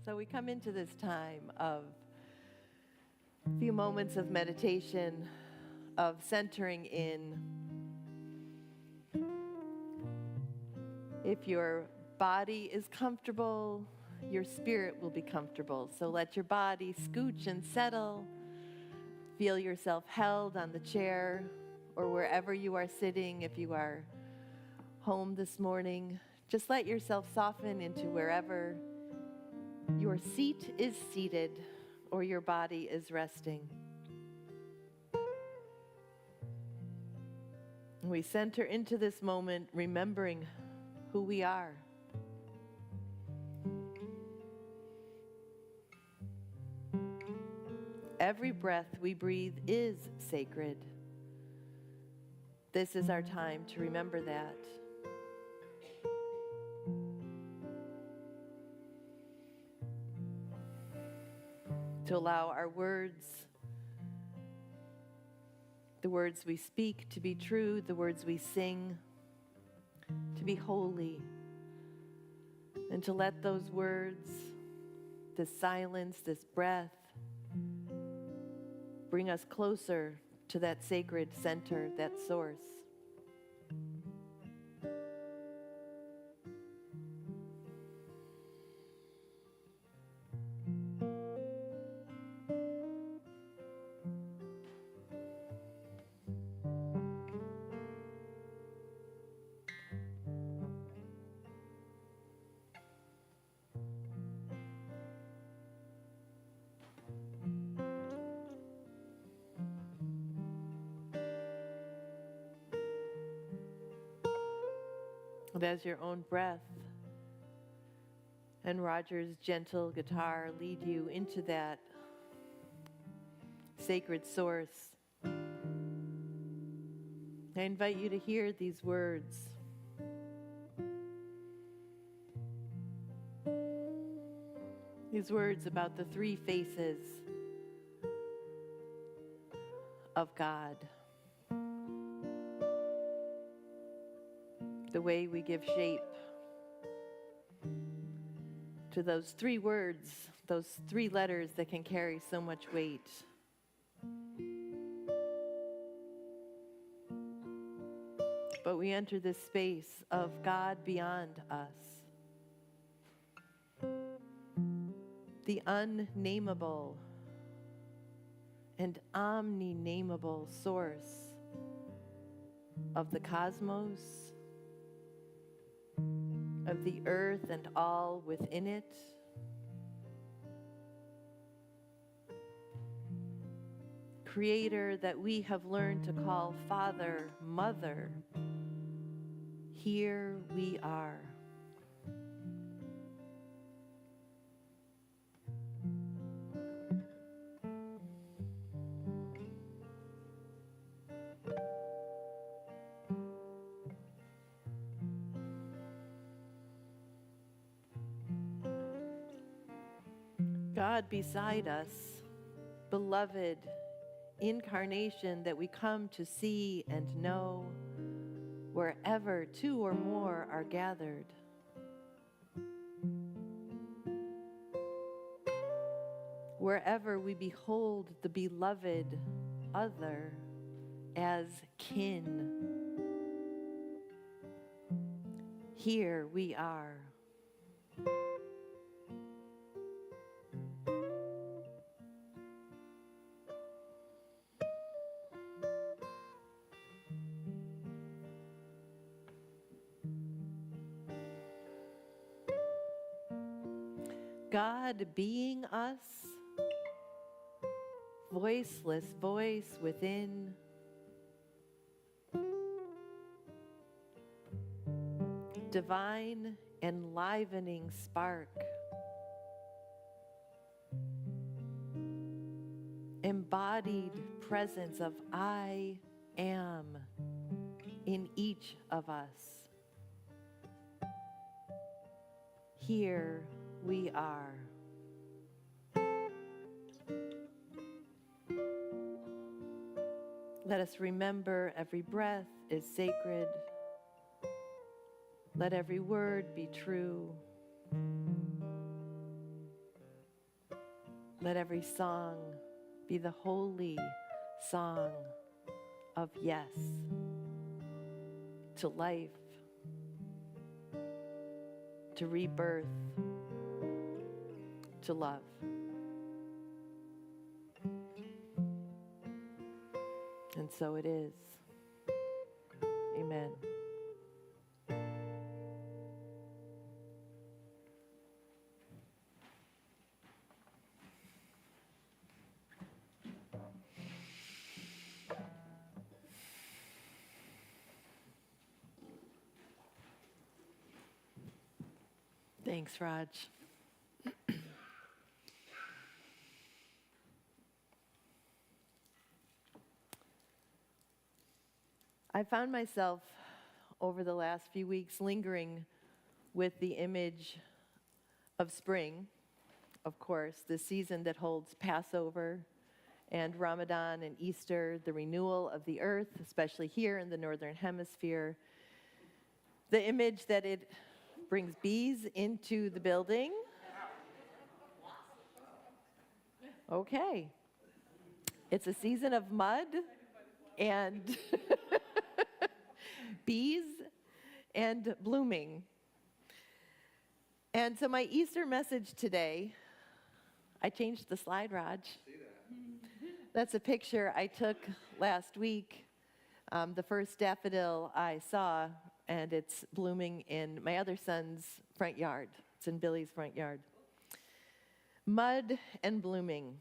So we come into this time of a few moments of meditation, of centering in. If your body is comfortable, your spirit will be comfortable. So let your body scooch and settle. Feel yourself held on the chair or wherever you are sitting. If you are home this morning, just let yourself soften into wherever your seat is seated or your body is resting. We center into this moment, remembering who we are. Every breath we breathe is sacred. This is our time to remember that. To allow our words, the words we speak to be true, the words we sing to be holy, and to let those words, this silence, this breath, bring us closer to that sacred center, that source. And as your own breath and Roger's gentle guitar lead you into that sacred source, I invite you to hear these words. These words about the three faces of God. The way we give shape to those three words, those three letters that can carry so much weight. But we enter this space of God beyond us, the unnameable and omni-nameable source of the cosmos, of the earth and all within it. Creator that we have learned to call Father, Mother. Here we are. God beside us, beloved incarnation that we come to see and know wherever two or more are gathered. Wherever we behold the beloved other as kin, here we are. God being us, voiceless voice within, divine enlivening spark, embodied presence of I am in each of us. Here we are. Let us remember every breath is sacred. Let every word be true. Let every song be the holy song of yes to life, to rebirth, to love. And so it is. Amen. Thanks, Raj. I found myself over the last few weeks lingering with the image of spring, of course, the season that holds Passover and Ramadan and Easter, the renewal of the earth, especially here in the Northern Hemisphere. The image that it brings bees into the building. Okay. It's a season of mud and bees and blooming. And so my Easter message today, I changed the slide, Raj. That's a picture I took last week, the first daffodil I saw, and it's blooming in my other son's front yard. It's in Billy's front yard. Mud and blooming.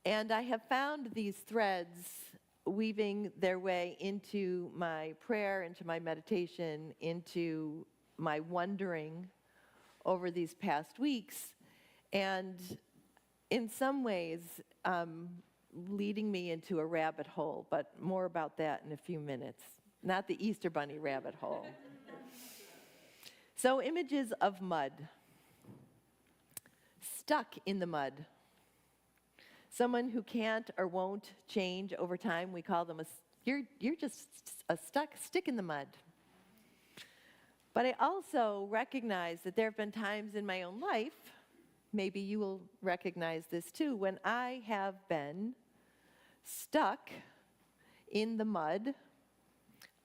And I have found these threads weaving their way into my prayer, into my meditation, into my wondering over these past weeks, and in some ways leading me into a rabbit hole, but more about that in a few minutes. Not the Easter Bunny rabbit hole. So, images of mud. Stuck in the mud. Someone who can't or won't change over time, we call them you're just a stick in the mud. But I also recognize that there have been times in my own life, maybe you will recognize this too, when I have been stuck in the mud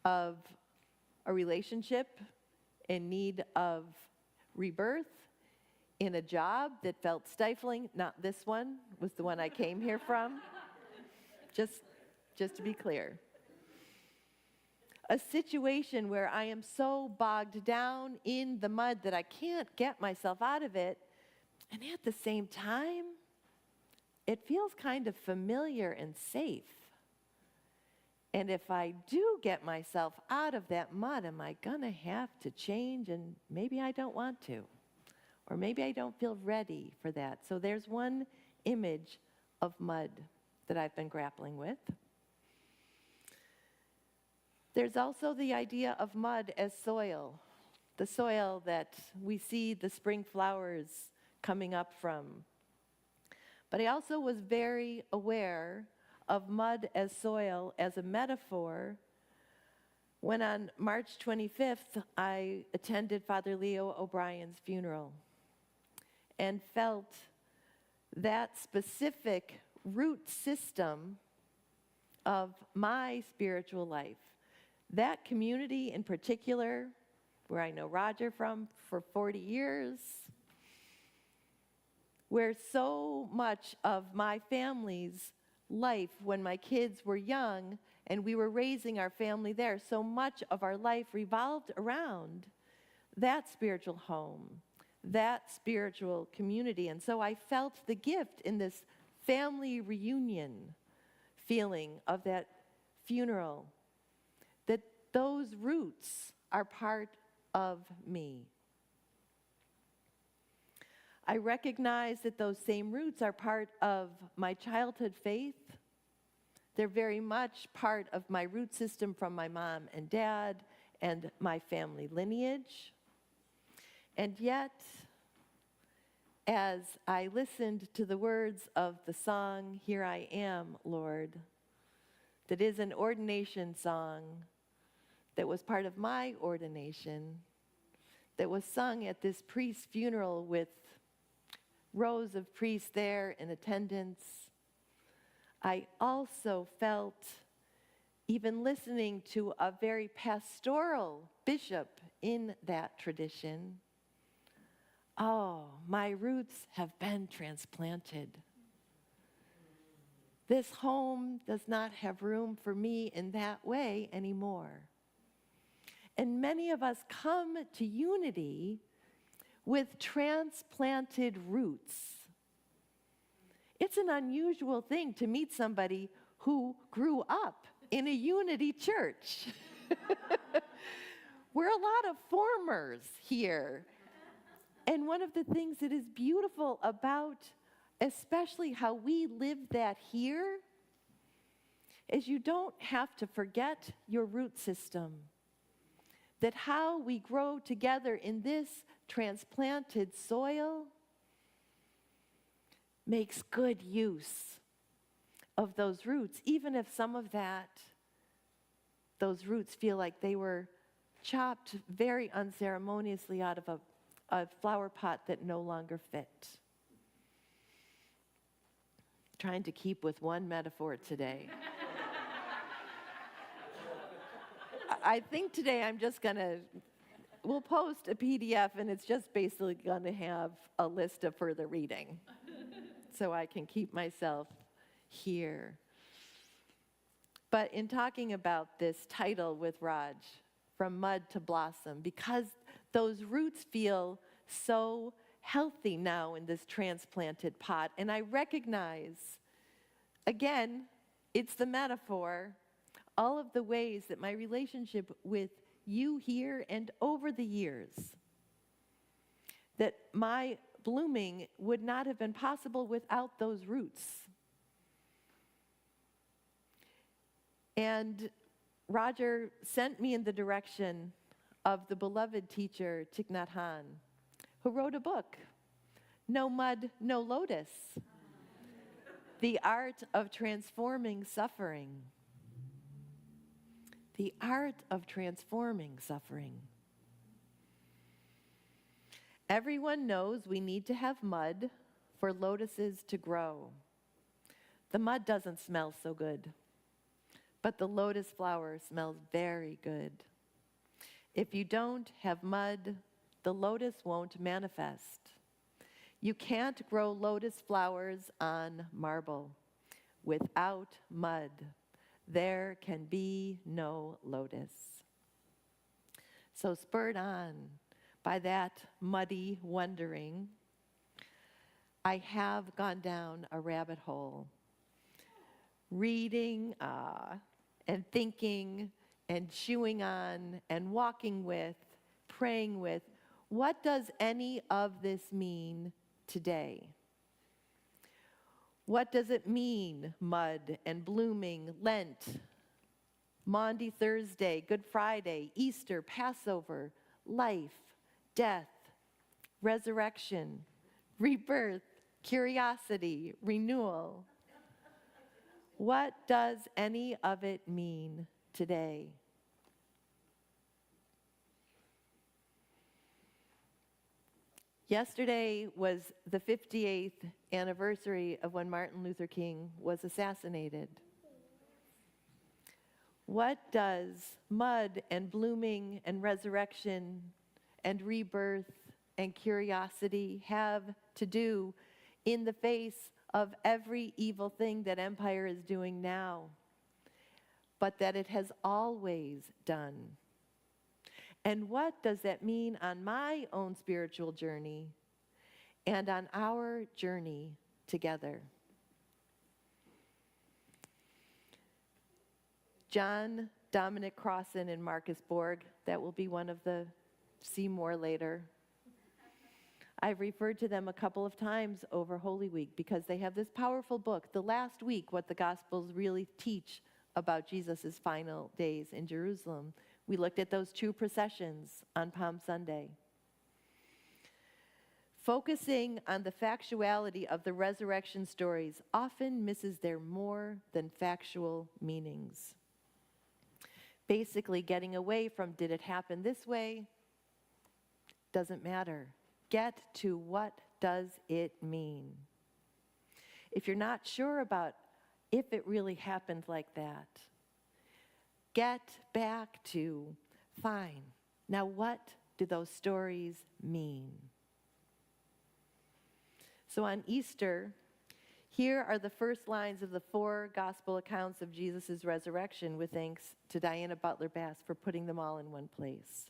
of a relationship in need of rebirth, in a job that felt stifling. Not this one, was the one I came here from. Just to be clear. A situation where I am so bogged down in the mud that I can't get myself out of it, and at the same time, it feels kind of familiar and safe. And if I do get myself out of that mud, am I gonna have to change? And maybe I don't want to. Or maybe I don't feel ready for that. So there's one image of mud that I've been grappling with. There's also the idea of mud as soil, the soil that we see the spring flowers coming up from. But I also was very aware of mud as soil as a metaphor when on March 25th, I attended Father Leo O'Brien's funeral and felt that specific root system of my spiritual life. That community in particular, where I know Roger from for 40 years, where so much of my family's life when my kids were young and we were raising our family there, so much of our life revolved around that spiritual home, that spiritual community. And so I felt the gift in this family reunion feeling of that funeral, that those roots are part of me. I recognize that those same roots are part of my childhood faith. They're very much part of my root system from my mom and dad and my family lineage. And yet, as I listened to the words of the song, "Here I Am, Lord," that is an ordination song that was part of my ordination, that was sung at this priest's funeral with rows of priests there in attendance. I also felt, even listening to a very pastoral bishop in that tradition, oh, my roots have been transplanted. This home does not have room for me in that way anymore. And many of us come to Unity with transplanted roots. It's an unusual thing to meet somebody who grew up in a Unity church. We're a lot of formers here. And one of the things that is beautiful about especially how we live that here is you don't have to forget your root system. That how we grow together in this transplanted soil makes good use of those roots, even if some of those roots feel like they were chopped very unceremoniously out of a flower pot that no longer fit. Trying to keep with one metaphor today. I think today we'll post a PDF and it's just basically going to have a list of further reading so I can keep myself here. But in talking about this title with Raj, From Mud to Blossom, because those roots feel so healthy now in this transplanted pot, and I recognize, again, it's the metaphor, all of the ways that my relationship with you here and over the years, that my blooming would not have been possible without those roots. And Roger sent me in the direction of the beloved teacher Thich Nhat Hanh, who wrote a book, No Mud, No Lotus, The Art of Transforming Suffering. The art of transforming suffering. Everyone knows we need to have mud for lotuses to grow. The mud doesn't smell so good, but the lotus flower smells very good. If you don't have mud, the lotus won't manifest. You can't grow lotus flowers on marble. Without mud, there can be no lotus. So spurred on by that muddy wondering, I have gone down a rabbit hole, reading and thinking and chewing on and walking with, praying with, what does any of this mean today? What does it mean, mud and blooming, Lent, Maundy Thursday, Good Friday, Easter, Passover, life, death, resurrection, rebirth, curiosity, renewal? What does any of it mean today? Yesterday was the 58th anniversary of when Martin Luther King was assassinated. What does mud and blooming and resurrection and rebirth and curiosity have to do in the face of every evil thing that empire is doing now, but that it has always done? And what does that mean on my own spiritual journey and on our journey together? John, Dominic Crossan, and Marcus Borg, that will be one of the see more later. I've referred to them a couple of times over Holy Week because they have this powerful book, The Last Week, What the Gospels Really Teach About Jesus' Final Days in Jerusalem. We looked at those two processions on Palm Sunday. Focusing on the factuality of the resurrection stories often misses their more than factual meanings. Basically, getting away from did it happen this way? Doesn't matter. Get to what does it mean? If you're not sure about if it really happened like that, get back to, fine, now what do those stories mean? So on Easter, here are the first lines of the 4 gospel accounts of Jesus' resurrection, with thanks to Diana Butler Bass for putting them all in one place.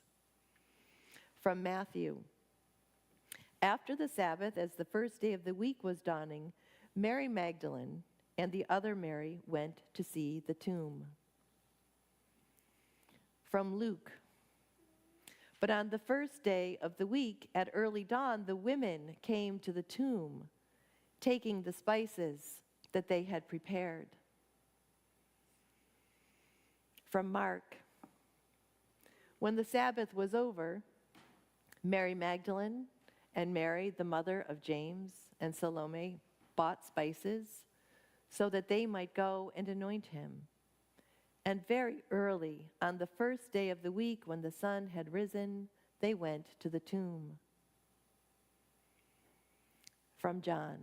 From Matthew. After the Sabbath, as the first day of the week was dawning, Mary Magdalene and the other Mary went to see the tomb. From Luke. But on the first day of the week, at early dawn, the women came to the tomb, taking the spices that they had prepared. From Mark. When the Sabbath was over, Mary Magdalene and Mary, the mother of James and Salome, bought spices so that they might go and anoint him. And very early, on the first day of the week when the sun had risen, they went to the tomb. From John.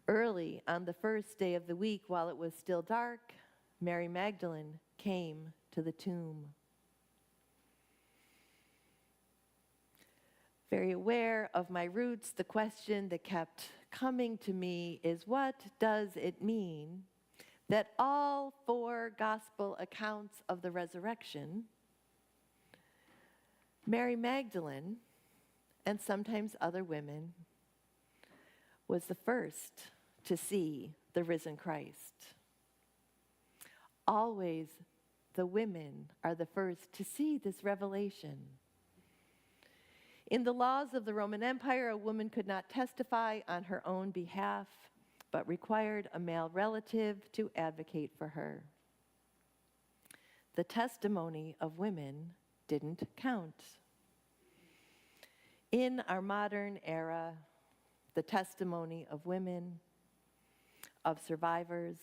Early on the first day of the week, while it was still dark, Mary Magdalene came to the tomb. Very aware of my roots, the question that kept coming to me is, what does it mean that all 4 gospel accounts of the resurrection, Mary Magdalene, and sometimes other women, was the first to see the risen Christ? Always the women are the first to see this revelation. In the laws of the Roman Empire, a woman could not testify on her own behalf, but required a male relative to advocate for her. The testimony of women didn't count. In our modern era, the testimony of women, of survivors,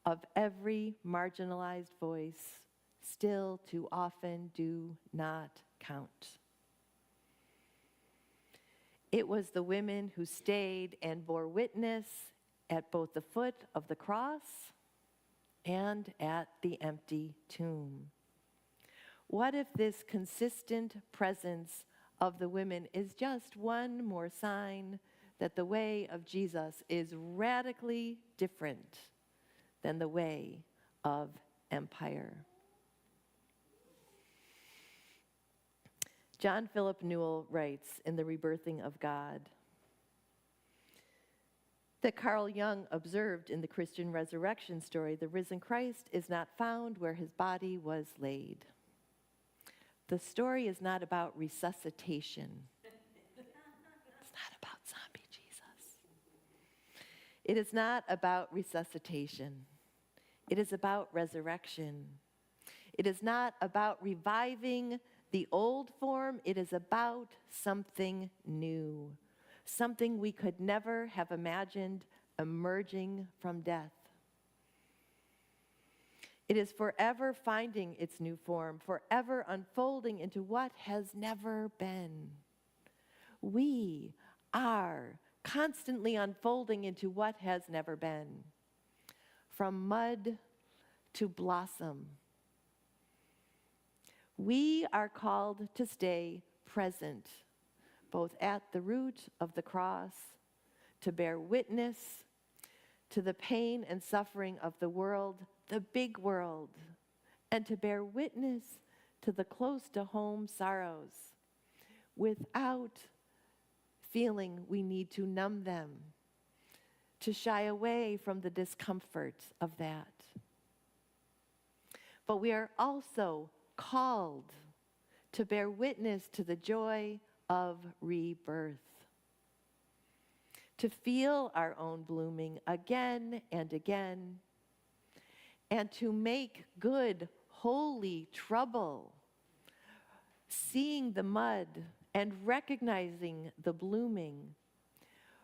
of every marginalized voice, still too often do not count. It was the women who stayed and bore witness at both the foot of the cross and at the empty tomb. What if this consistent presence of the women is just one more sign that the way of Jesus is radically different than the way of empire? John Philip Newell writes in The Rebirthing of God that Carl Jung observed in the Christian resurrection story, the risen Christ is not found where his body was laid. The story is not about resuscitation. It's not about zombie Jesus. It is not about resuscitation. It is about resurrection. It is not about reviving the old form. It is about something new, something we could never have imagined emerging from death. It is forever finding its new form, forever unfolding into what has never been. We are constantly unfolding into what has never been, from mud to blossom. We are called to stay present, both at the root of the cross, to bear witness to the pain and suffering of the world, the big world, and to bear witness to the close-to-home sorrows without feeling we need to numb them, to shy away from the discomfort of that. But we are also called to bear witness to the joy of rebirth, to feel our own blooming again and again, and to make good, holy trouble, seeing the mud and recognizing the blooming,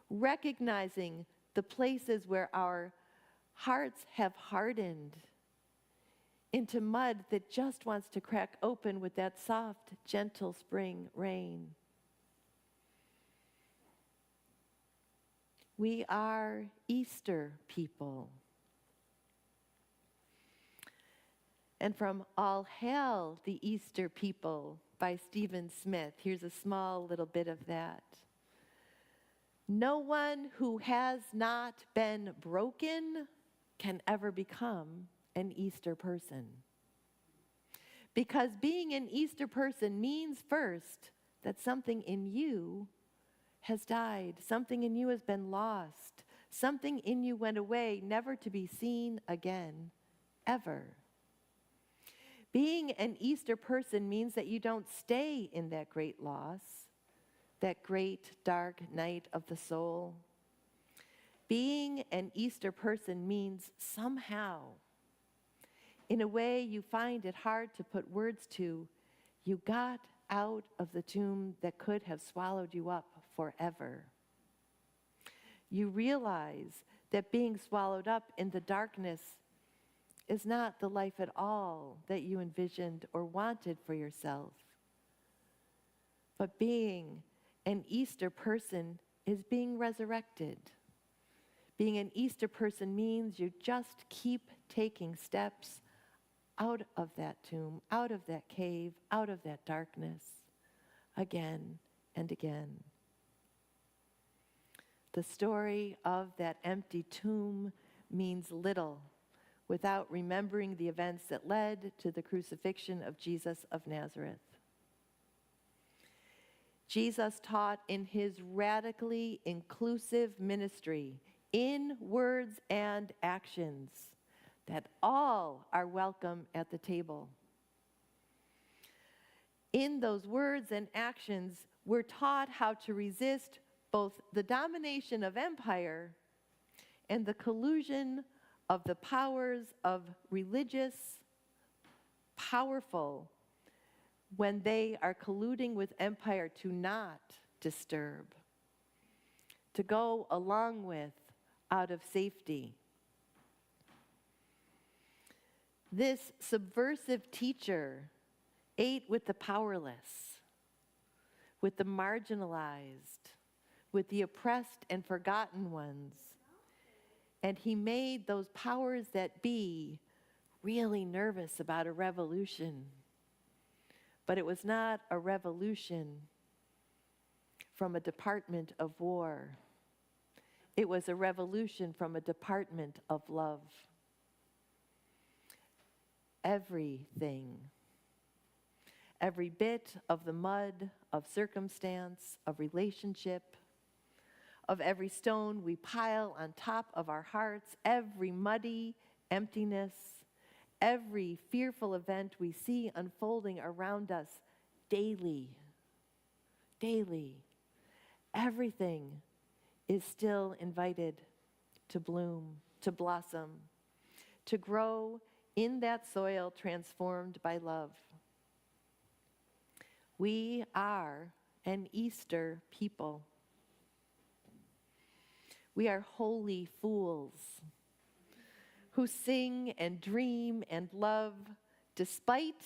recognizing the places where our hearts have hardened into mud that just wants to crack open with that soft, gentle spring rain. We are Easter people. And from All Hail the Easter People by Stephen Smith, here's a small little bit of that. No one who has not been broken can ever become an Easter person. Because being an Easter person means first that something in you has died, something in you has been lost, something in you went away, never to be seen again, ever. Being an Easter person means that you don't stay in that great loss, that great dark night of the soul. Being an Easter person means somehow, in a way you find it hard to put words to, you got out of the tomb that could have swallowed you up forever. You realize that being swallowed up in the darkness is not the life at all that you envisioned or wanted for yourself. But being an Easter person is being resurrected. Being an Easter person means you just keep taking steps out of that tomb, out of that cave, out of that darkness, again and again. The story of that empty tomb means little without remembering the events that led to the crucifixion of Jesus of Nazareth. Jesus taught in his radically inclusive ministry, in words and actions, that all are welcome at the table. In those words and actions, we're taught how to resist both the domination of empire and the collusion of the powers of religious, powerful, when they are colluding with empire to not disturb, to go along with out of safety. This subversive teacher ate with the powerless, with the marginalized, with the oppressed and forgotten ones. And he made those powers that be really nervous about a revolution. But it was not a revolution from a department of war. It was a revolution from a department of love. Everything, every bit of the mud, of circumstance, of relationship, of every stone we pile on top of our hearts, every muddy emptiness, every fearful event we see unfolding around us daily, everything is still invited to bloom, to blossom, to grow in that soil transformed by love. We are an Easter people. We are holy fools who sing and dream and love despite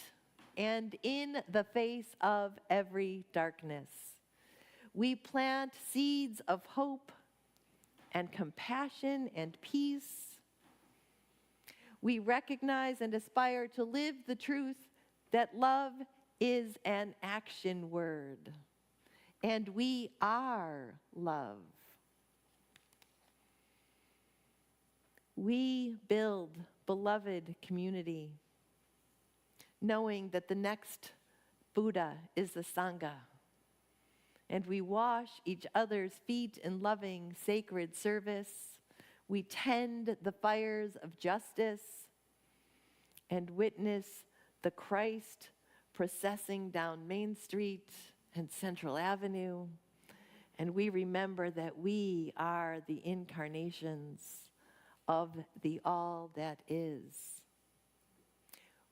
and in the face of every darkness. We plant seeds of hope and compassion and peace. We recognize and aspire to live the truth that love is an action word, and we are love. We build beloved community, knowing that the next Buddha is the Sangha, and we wash each other's feet in loving, sacred service. We tend the fires of justice and witness the Christ processing down Main Street and Central Avenue. And we remember that we are the incarnations of the all that is.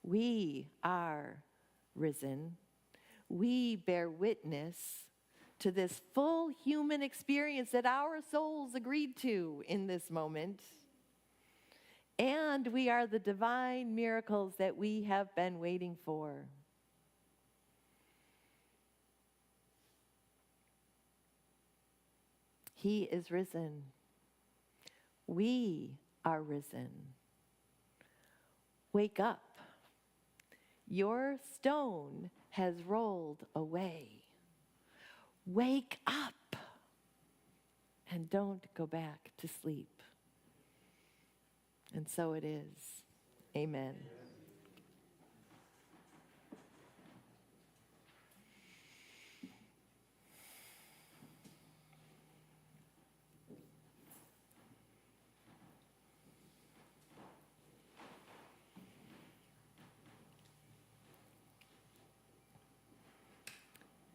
We are risen. We bear witness to this full human experience that our souls agreed to in this moment. And we are the divine miracles that we have been waiting for. He is risen. We are risen. Wake up. Your stone has rolled away. Wake up and don't go back to sleep. And so it is. Amen.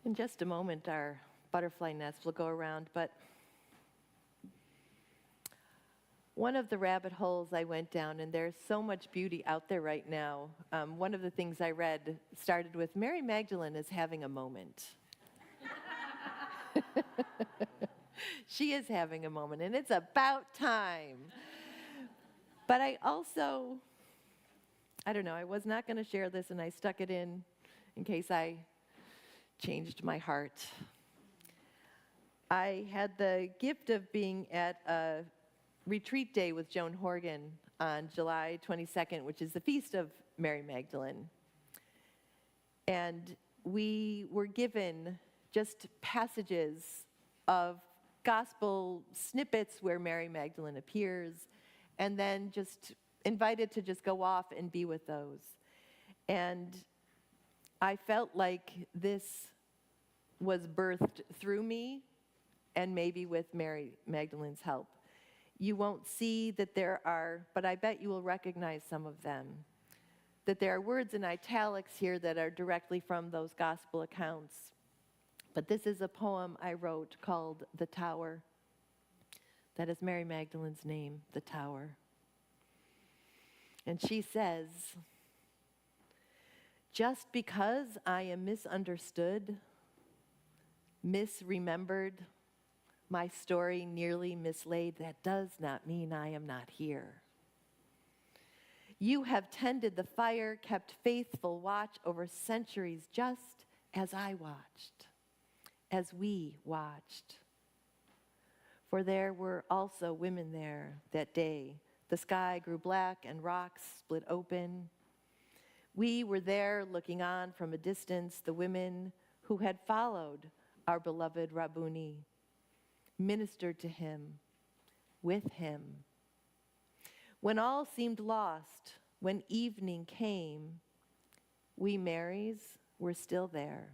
In just a moment, our butterfly nest will go around, but one of the rabbit holes I went down, and there's so much beauty out there right now. One of the things I read started with, Mary Magdalene is having a moment. She is having a moment, and it's about time. But I don't know, I was not going to share this, and I stuck it in case I changed my heart. I had the gift of being at a retreat day with Joan Horgan on July 22nd, which is the feast of Mary Magdalene. And we were given just passages of gospel snippets where Mary Magdalene appears, and then just invited to just go off and be with those. And I felt like this was birthed through me, and maybe with Mary Magdalene's help. You won't see that there are, but I bet you will recognize some of them. That there are words in italics here that are directly from those gospel accounts. But this is a poem I wrote called The Tower. That is Mary Magdalene's name, The Tower. And she says, just because I am misunderstood, misremembered, my story nearly mislaid, that does not mean I am not here. You have tended the fire, kept faithful watch over centuries, just as I watched, as we watched. For there were also women there that day. The sky grew black and rocks split open. We were there looking on from a distance, the women who had followed our beloved Rabboni, ministered to him, with him. When all seemed lost, when evening came, we Marys were still there,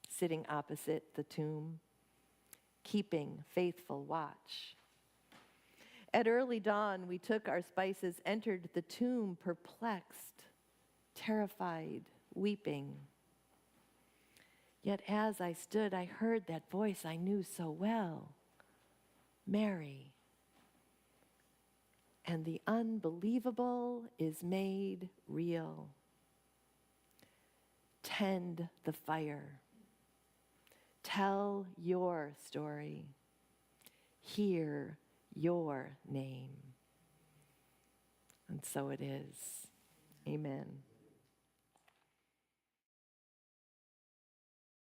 sitting opposite the tomb, keeping faithful watch. At early dawn, we took our spices, entered the tomb, perplexed, terrified, weeping. Yet as I stood, I heard that voice I knew so well, Mary. And the unbelievable is made real. Tend the fire. Tell your story. Hear your name. And so it is. Amen.